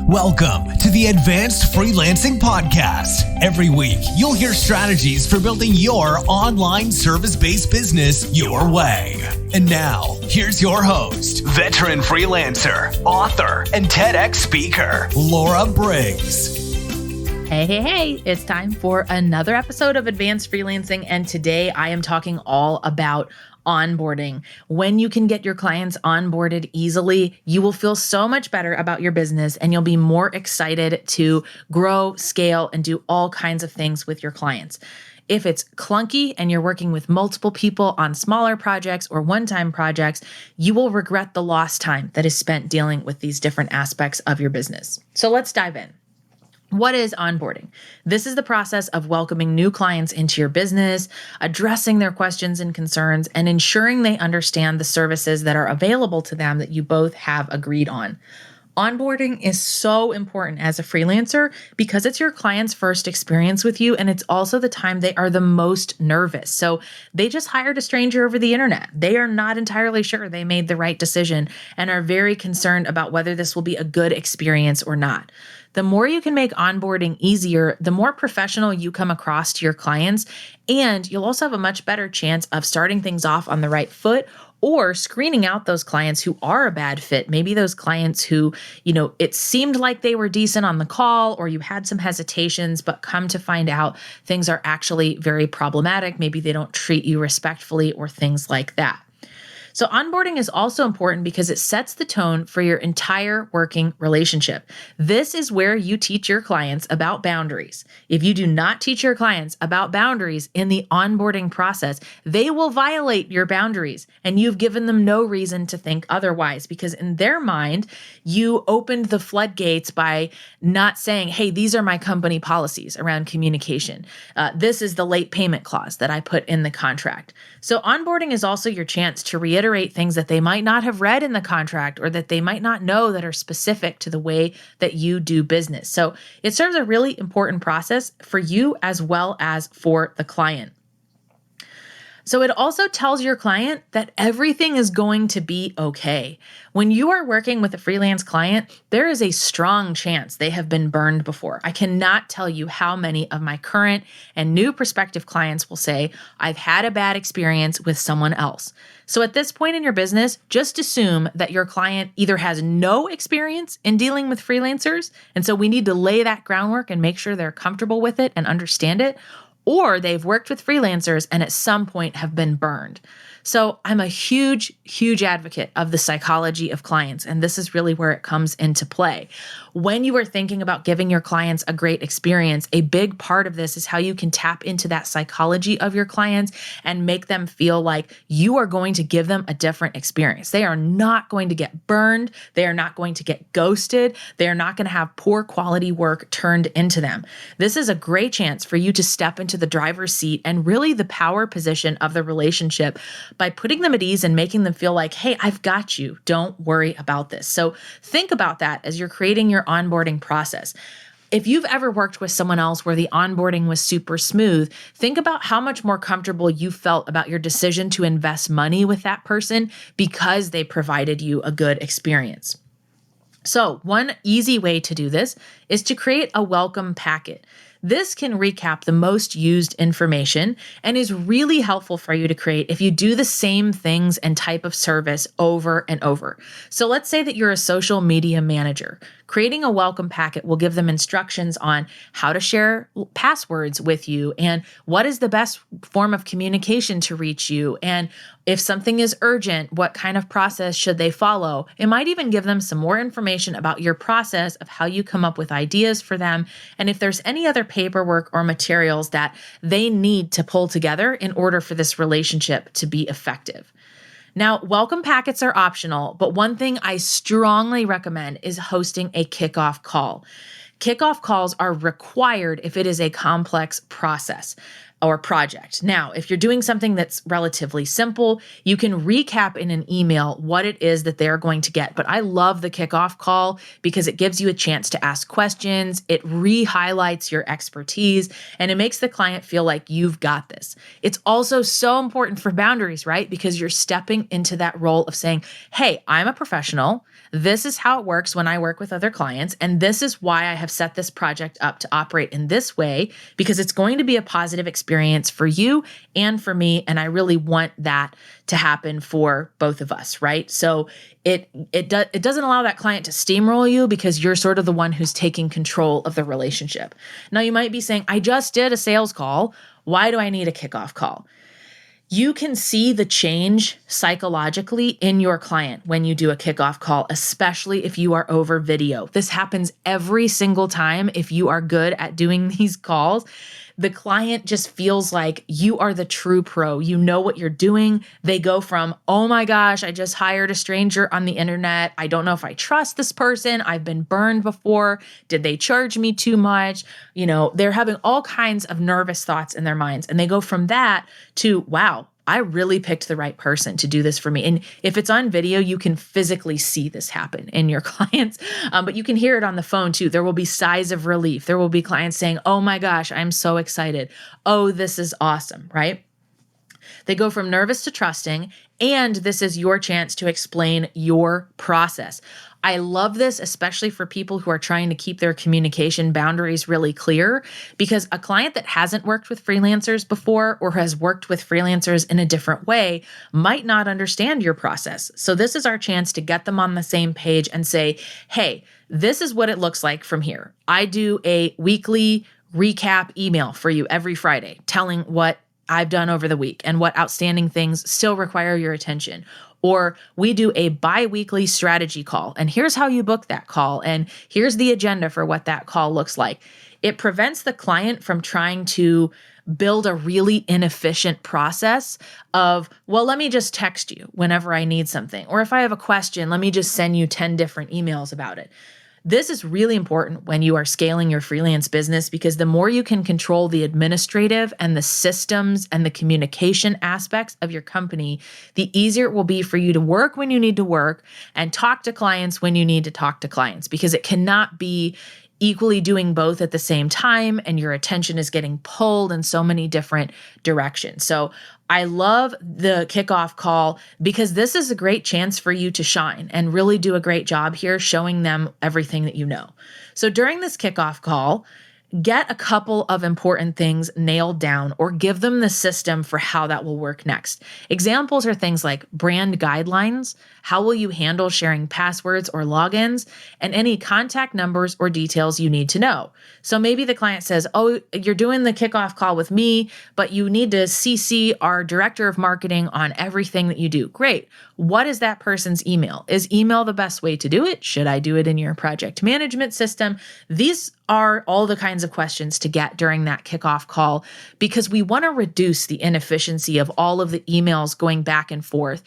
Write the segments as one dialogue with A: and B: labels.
A: Welcome to the Advanced Freelancing Podcast. Every week, you'll hear strategies for building your online service-based business your way. And now, here's your host, veteran freelancer, author, and TEDx speaker, Laura Briggs.
B: Hey, it's time for another episode of Advanced Freelancing, and today I am talking all about onboarding. When you can get your clients onboarded easily, you will feel so much better about your business and you'll be more excited to grow, scale, and do all kinds of things with your clients. If it's clunky and you're working with multiple people on smaller projects or one-time projects, you will regret the lost time that is spent dealing with these different aspects of your business. So let's dive in. What is onboarding? This is the process of welcoming new clients into your business, addressing their questions and concerns, and ensuring they understand the services that are available to them that you both have agreed on. Onboarding is so important as a freelancer because it's your client's first experience with you, and it's also the time they are the most nervous. So they just hired a stranger over the internet. They are not entirely sure they made the right decision and are very concerned about whether this will be a good experience or not. The more you can make onboarding easier, the more professional you come across to your clients, and you'll also have a much better chance of starting things off on the right foot or screening out those clients who are a bad fit. Maybe those clients who, it seemed like they were decent on the call or you had some hesitations, but come to find out things are actually very problematic. Maybe they don't treat you respectfully or things like that. So onboarding is also important because it sets the tone for your entire working relationship. This is where you teach your clients about boundaries. If you do not teach your clients about boundaries in the onboarding process, they will violate your boundaries, and you've given them no reason to think otherwise because in their mind, you opened the floodgates by not saying, hey, these are my company policies around communication. This is the late payment clause that I put in the contract. So onboarding is also your chance to reiterate things that they might not have read in the contract or that they might not know that are specific to the way that you do business. So it serves a really important process for you as well as for the client. So it also tells your client that everything is going to be okay. When you are working with a freelance client, there is a strong chance they have been burned before. I cannot tell you how many of my current and new prospective clients will say, I've had a bad experience with someone else. So at this point in your business, just assume that your client either has no experience in dealing with freelancers, and so we need to lay that groundwork and make sure they're comfortable with it and understand it, or they've worked with freelancers and at some point have been burned. So I'm a huge advocate of the psychology of clients, and this is really where it comes into play. When you are thinking about giving your clients a great experience, a big part of this is how you can tap into that psychology of your clients and make them feel like you are going to give them a different experience. They are not going to get burned. They are not going to get ghosted. They are not going to have poor quality work turned into them. This is a great chance for you to step into the driver's seat and really the power position of the relationship by putting them at ease and making them feel like, hey, I've got you. Don't worry about this. So think about that as you're creating your onboarding process. If you've ever worked with someone else where the onboarding was super smooth, think about how much more comfortable you felt about your decision to invest money with that person because they provided you a good experience. So one easy way to do this is to create a welcome packet. This can recap the most used information and is really helpful for you to create if you do the same things and type of service over and over. So let's say that you're a social media manager. Creating a welcome packet will give them instructions on how to share passwords with you and what is the best form of communication to reach you. And if something is urgent, what kind of process should they follow? It might even give them some more information about your process of how you come up with ideas for them. And if there's any other paperwork or materials that they need to pull together in order for this relationship to be effective. Now, welcome packets are optional, but one thing I strongly recommend is hosting a kickoff call. Kickoff calls are required if it is a complex process. or project. Now, if you're doing something that's relatively simple, you can recap in an email what it is that they're going to get. But I love the kickoff call because it gives you a chance to ask questions. It re-highlights your expertise and it makes the client feel like you've got this. It's also so important for boundaries, right? Because you're stepping into that role of saying, hey, I'm a professional. This is how it works when I work with other clients. And this is why I have set this project up to operate in this way, because it's going to be a positive experience for you and for me. And I really want that to happen for both of us, right? So it doesn't allow that client to steamroll you because you're sort of the one who's taking control of the relationship. Now you might be saying, I just did a sales call. Why do I need a kickoff call? You can see the change psychologically in your client when you do a kickoff call, especially if you are over video. This happens every single time if you are good at doing these calls. The client just feels like you are the true pro. You know what you're doing. They go from, oh my gosh, I just hired a stranger on the internet. I don't know if I trust this person. I've been burned before. Did they charge me too much? They're having all kinds of nervous thoughts in their minds. And they go from that to, wow, I really picked the right person to do this for me. And if it's on video, you can physically see this happen in your clients, but you can hear it on the phone too. There will be sighs of relief. There will be clients saying, oh my gosh, I'm so excited. Oh, this is awesome, right? They go from nervous to trusting, and this is your chance to explain your process. I love this, especially for people who are trying to keep their communication boundaries really clear, because a client that hasn't worked with freelancers before or has worked with freelancers in a different way might not understand your process. So this is our chance to get them on the same page and say, hey, this is what it looks like from here. I do a weekly recap email for you every Friday, telling what I've done over the week and what outstanding things still require your attention. Or we do a bi-weekly strategy call, and here's how you book that call, and here's the agenda for what that call looks like. It prevents the client from trying to build a really inefficient process of, well, let me just text you whenever I need something. Or if I have a question, let me just send you 10 different emails about it. This is really important when you are scaling your freelance business, because the more you can control the administrative and the systems and the communication aspects of your company, the easier it will be for you to work when you need to work and talk to clients when you need to talk to clients, because it cannot be equally doing both at the same time, and your attention is getting pulled in so many different directions. So I love the kickoff call because this is a great chance for you to shine and really do a great job here, showing them everything that you know. So during this kickoff call, get a couple of important things nailed down, or give them the system for how that will work next. Examples are things like brand guidelines, how will you handle sharing passwords or logins, and any contact numbers or details you need to know. So maybe the client says, oh, you're doing the kickoff call with me, but you need to CC our director of marketing on everything that you do. Great. What is that person's email? Is email the best way to do it? Should I do it in your project management system? These are all the kinds of questions to get during that kickoff call, because we want to reduce the inefficiency of all of the emails going back and forth.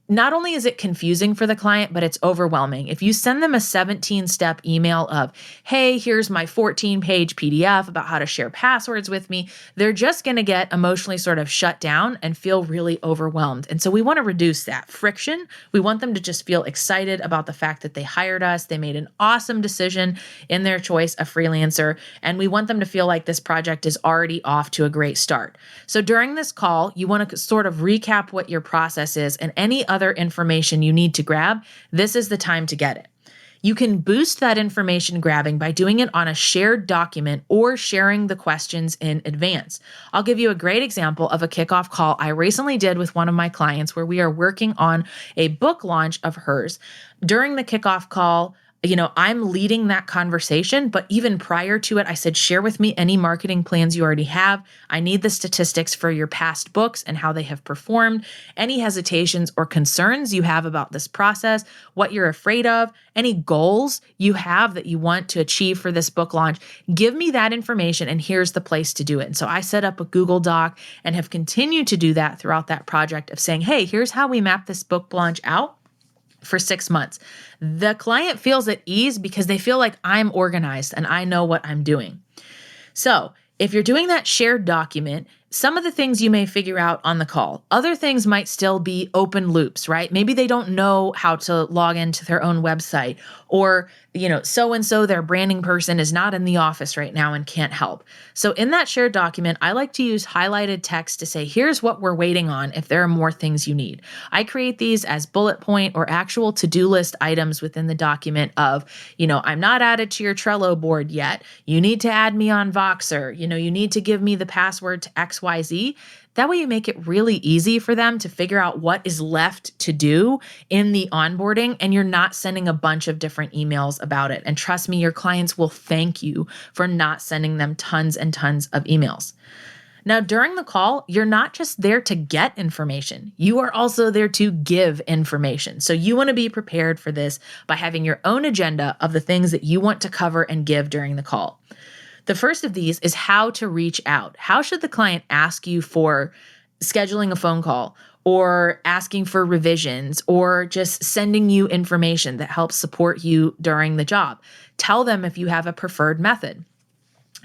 B: Not only is it confusing for the client, but it's overwhelming. If you send them a 17-step email of, hey, here's my 14-page PDF about how to share passwords with me, they're just going to get emotionally sort of shut down and feel really overwhelmed. And so we want to reduce that friction. We want them to just feel excited about the fact that they hired us. They made an awesome decision in their choice of freelancer. And we want them to feel like this project is already off to a great start. So during this call, you want to sort of recap what your process is and any other information you need to grab. This is the time to get it. You can boost that information grabbing by doing it on a shared document or sharing the questions in advance. I'll give you a great example of a kickoff call I recently did with one of my clients where we are working on a book launch of hers. During the kickoff call, I'm leading that conversation, but even prior to it, I said, share with me any marketing plans you already have. I need the statistics for your past books and how they have performed, any hesitations or concerns you have about this process, what you're afraid of, any goals you have that you want to achieve for this book launch. Give me that information, and here's the place to do it. And so I set up a Google Doc and have continued to do that throughout that project of saying, hey, here's how we map this book launch out for 6 months. The client feels at ease because they feel like I'm organized and I know what I'm doing. So if you're doing that shared document, some of the things you may figure out on the call. Other things might still be open loops, right? Maybe they don't know how to log into their own website, or, so-and-so, their branding person, is not in the office right now and can't help. So in that shared document, I like to use highlighted text to say, here's what we're waiting on if there are more things you need. I create these as bullet point or actual to-do list items within the document of, I'm not added to your Trello board yet. You need to add me on Voxer. You need to give me the password to XYZ. That way you make it really easy for them to figure out what is left to do in the onboarding, and you're not sending a bunch of different emails about it. And trust me, your clients will thank you for not sending them tons and tons of emails. Now, during the call, you're not just there to get information. You are also there to give information. So you want to be prepared for this by having your own agenda of the things that you want to cover and give during the call. The first of these is how to reach out. How should the client ask you for scheduling a phone call, or asking for revisions, or just sending you information that helps support you during the job? Tell them if you have a preferred method.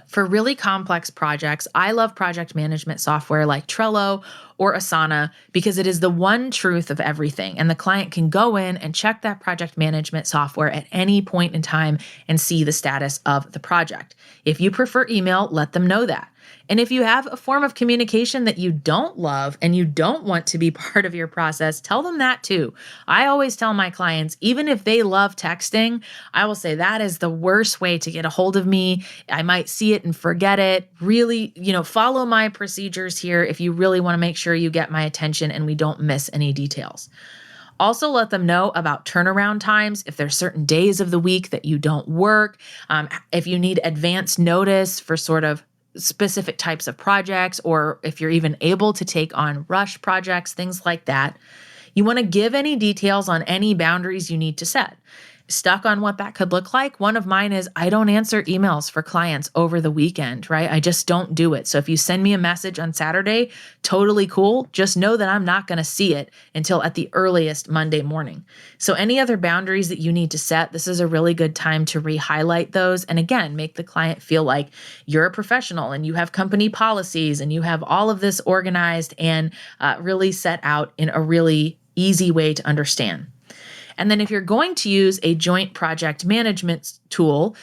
B: For really complex projects, I love project management software like Trello or Asana because it is the one truth of everything. And the client can go in and check that project management software at any point in time and see the status of the project. If you prefer email, let them know that. And if you have a form of communication that you don't love and you don't want to be part of your process, tell them that too. I always tell my clients, even if they love texting, I will say that is the worst way to get a hold of me. I might see it and forget it. Really, follow my procedures here if you really want to make sure you get my attention and we don't miss any details. Also, let them know about turnaround times, if there's certain days of the week that you don't work, if you need advance notice for sort of specific types of projects, or if you're even able to take on rush projects, things like that. You want to give any details on any boundaries you need to set. Stuck on what that could look like? One of mine is I don't answer emails for clients over the weekend, right? I just don't do it. So if you send me a message on Saturday, totally cool. Just know that I'm not going to see it until at the earliest Monday morning. So any other boundaries that you need to set, this is a really good time to re-highlight those. And again, make the client feel like you're a professional and you have company policies and you have all of this organized and really set out in a really easy way to understand. And then if you're going to use a joint project management tool,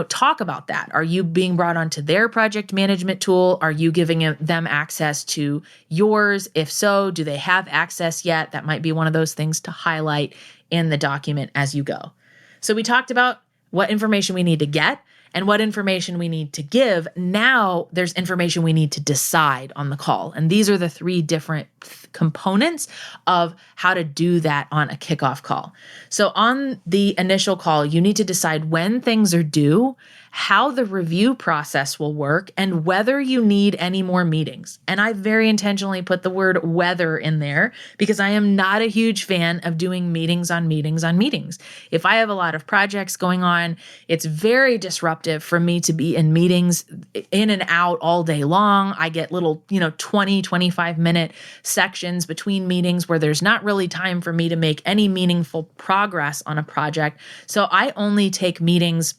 B: talk about that. Are you being brought onto their project management tool? Are you giving them access to yours? If so, do they have access yet? That might be one of those things to highlight in the document as you go. So we talked about what information we need to get and what information we need to give. Now there's information we need to decide on the call. And these are the three different components of how to do that on a kickoff call. So on the initial call, you need to decide when things are due, how the review process will work, and whether you need any more meetings. And I very intentionally put the word whether in there because I am not a huge fan of doing meetings on meetings on meetings. If I have a lot of projects going on, it's very disruptive for me to be in meetings in and out all day long. I get little, 20, 25-minute sections between meetings where there's not really time for me to make any meaningful progress on a project. So I only take meetings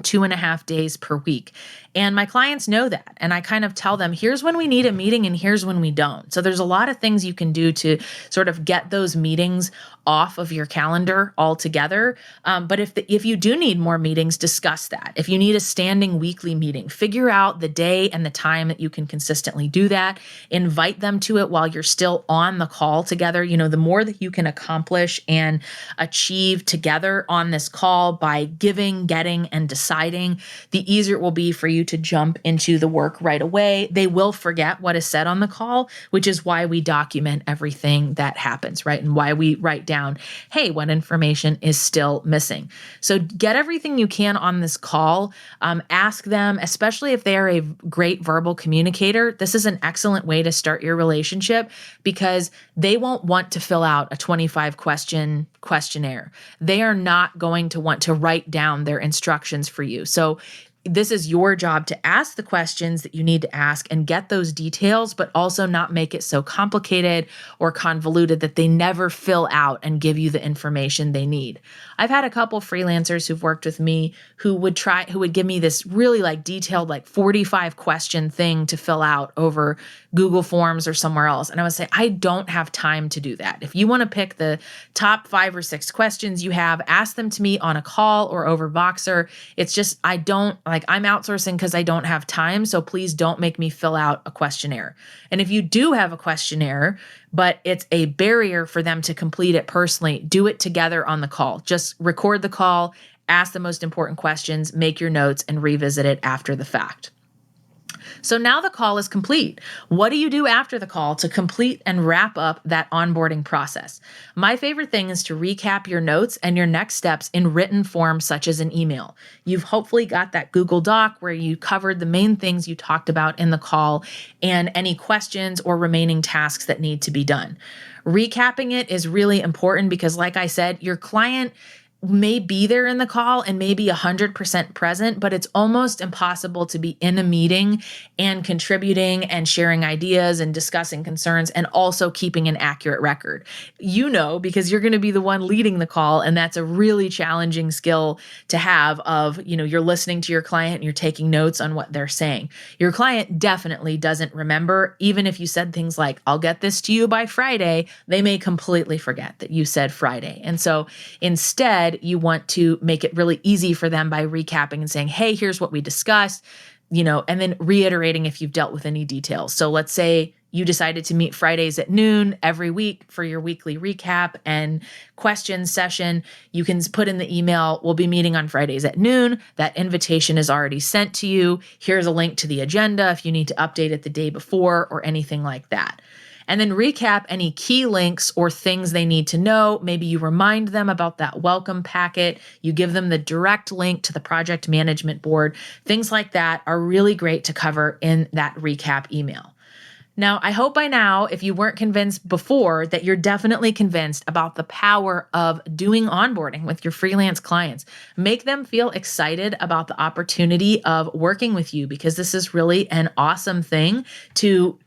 B: 2.5 days per week. And my clients know that. And I kind of tell them, here's when we need a meeting and here's when we don't. So there's a lot of things you can do to sort of get those meetings off of your calendar altogether. But if you do need more meetings, discuss that. If you need a standing weekly meeting, figure out the day and the time that you can consistently do that. Invite them to it while you're still on the call together. The more that you can accomplish and achieve together on this call by giving, getting, and deciding, the easier it will be for you to jump into the work right away. They will forget what is said on the call, which is why we document everything that happens, right? And why we write down, hey, what information is still missing. So get everything you can on this call. Ask them, especially if they are a great verbal communicator, this is an excellent way to start your relationship because they won't want to fill out a 25-question questionnaire. They are not going to want to write down their instructions for you. So this is your job to ask the questions that you need to ask and get those details, but also not make it so complicated or convoluted that they never fill out and give you the information they need. I've had a couple freelancers who've worked with me who would give me this really like detailed, like 45 question thing to fill out over Google Forms or somewhere else. And I would say, I don't have time to do that. If you want to pick the top 5 or 6 questions you have, ask them to me on a call or over Voxer. It's just, I'm outsourcing because I don't have time. So please don't make me fill out a questionnaire. And if you do have a questionnaire, but it's a barrier for them to complete it personally, do it together on the call. Just record the call, ask the most important questions, make your notes, and revisit it after the fact. So now the call is complete. What do you do after the call to complete and wrap up that onboarding process? My favorite thing is to recap your notes and your next steps in written form, such as an email. You've hopefully got that Google Doc where you covered the main things you talked about in the call and any questions or remaining tasks that need to be done. Recapping it is really important because, like I said, your client may be there in the call and may be 100% present, but it's almost impossible to be in a meeting and contributing and sharing ideas and discussing concerns and also keeping an accurate record. You know, because you're going to be the one leading the call, and that's a really challenging skill to have of, you're listening to your client and you're taking notes on what they're saying. Your client definitely doesn't remember, even if you said things like, I'll get this to you by Friday, they may completely forget that you said Friday. And so instead, you want to make it really easy for them by recapping and saying, hey, here's what we discussed, and then reiterating if you've dealt with any details. So let's say you decided to meet Fridays at noon every week for your weekly recap and question session. You can put in the email, we'll be meeting on Fridays at noon. That invitation is already sent to you. Here's a link to the agenda if you need to update it the day before or anything like that. And then recap any key links or things they need to know. Maybe you remind them about that welcome packet. You give them the direct link to the project management board. Things like that are really great to cover in that recap email. Now, I hope by now, if you weren't convinced before, that you're definitely convinced about the power of doing onboarding with your freelance clients. Make them feel excited about the opportunity of working with you, because this is really an awesome thing to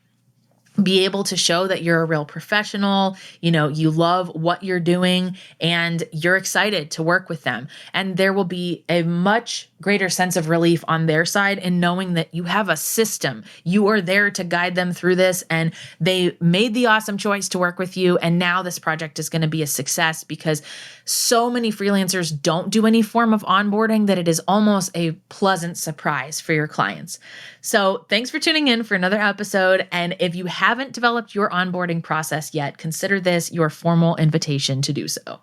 B: be able to show that you're a real professional, you love what you're doing and you're excited to work with them. And there will be a much greater sense of relief on their side in knowing that you have a system. You are there to guide them through this, and they made the awesome choice to work with you. And now this project is going to be a success because so many freelancers don't do any form of onboarding that it is almost a pleasant surprise for your clients. So thanks for tuning in for another episode. And if you haven't developed your onboarding process yet, consider this your formal invitation to do so.